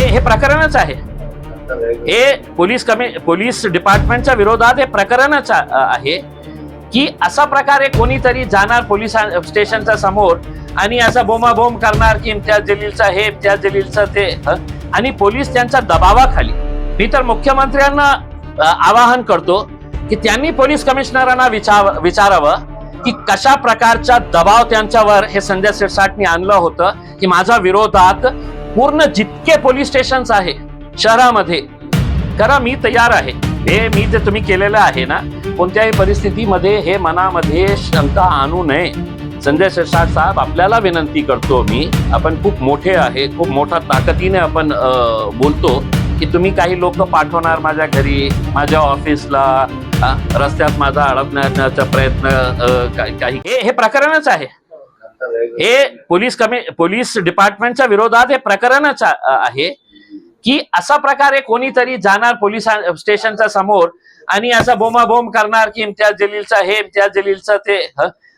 हे प्रकरणच आहे। हे पोलीस डिपार्टमेंटच्या विरोधात हे प्रकरणच आहे की असा प्रकारे कोणीतरी जाणार पोलीस स्टेशनच्या समोर आणि असा बोंबाबोंब करणार की इम्तियाज जलीलचा हे इम्तियाज जलीलचं ते आणि पोलीस त्यांच्या दबावाखाली। मी तर मुख्यमंत्र्यांना आवाहन करतो की त्यांनी पोलीस कमिशनरांना विचारावं की कशा प्रकारचा दबाव त्यांच्यावर हे संजय शिरसाटनी आणलं होतं की माझ्या विरोधात पूर्ण जितके पोलीस स्टेशन्स आहे शहरामध्ये करा, मी तयार आहे। हे मी जे तुम्ही केलेलं आहे ना, कोणत्याही परिस्थितीमध्ये हे मनामध्ये शंका आणू नये। संजय शिरसाट साहेब, आपल्याला विनंती करतो मी, आपण खूप मोठे आहे, खूप मोठ्या ताकदीने आपण बोलतो की तुम्ही काही लोक पाठवणार माझ्या घरी, माझ्या ऑफिसला, रस्त्यात माझा अडकण्याचा प्रयत्न काही हे प्रकरणच आहे। हे पोलीस डिपार्टमेंटच्या विरोधात हे प्रकरणच आहे की असा प्रकारे कोणीतरी जाणार पोलीस स्टेशनच्या समोर आणि असा बोंबाबोंब करणार की इम्तियाज जलीलचा हे इम्तियाज जलीलचं ते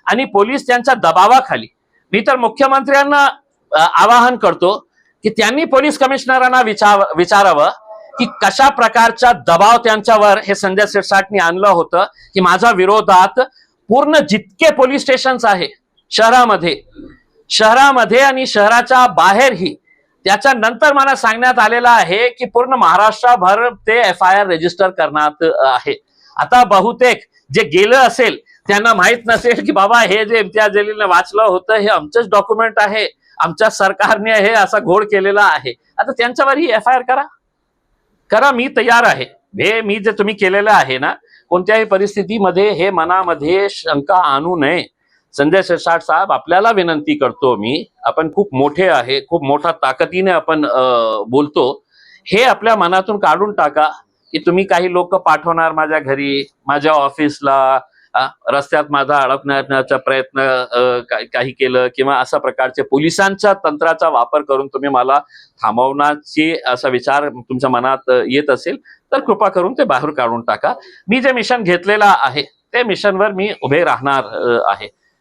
आणि पोलीस त्यांच्या दबावाखाली। मी तर मुख्यमंत्र्यांना आवाहन करतो की त्यांनी पोलीस कमिशनरांना विचारावं की कशा प्रकारचा दबाव त्यांच्यावर हे संजय शिरसाटनी आणलं होतं की माझ्या विरोधात पूर्ण जितके पोलीस स्टेशन्स आहे शहरामध्ये आणि शहराच्या बाहेरही। त्याच्यानंतर मला सांगण्यात आलेलं आहे की पूर्ण महाराष्ट्रभर ते FIR रजिस्टर करण्यात आहे। आता बहुतेक जे गेलं असेल त्यांना माहित नसेल की बाबा हे जे इम्तियाज जलीलने वाचलं होतं हे आमचंच डॉक्युमेंट आहे, आमच्या सरकारने हे असा घोळ केलेला आहे। आता त्यांच्यावरही FIR करा, मी तयार आहे। हे मी जे तुम्ही केलेलं आहे ना, कोणत्याही परिस्थितीमध्ये हे मनामध्ये शंका आणू नये। संजय शिरसाट साहेब, आपल्याला विनंती करतो मी, आपण खूप मोठे आहे, खूप मोठ्या ताकदीने आपण बोलतो। हे आपल्या मनातून काढून टाका की तुम्ही काही लोक पाठवणार माझ्या घरी, माझ्या ऑफिसला, रस्त्यात माझा अडकण्याचा प्रयत्न काही केलं किंवा अशा प्रकारचे पोलिसांच्या तंत्राचा वापर करून तुम्ही मला थांबवण्याची असा विचार तुमच्या मनात येत असेल तर कृपा करून ते बाहेर काढून टाका। मी जे मिशन घेतलेलं आहे ते मिशनवर मी उभे राहणार आहे।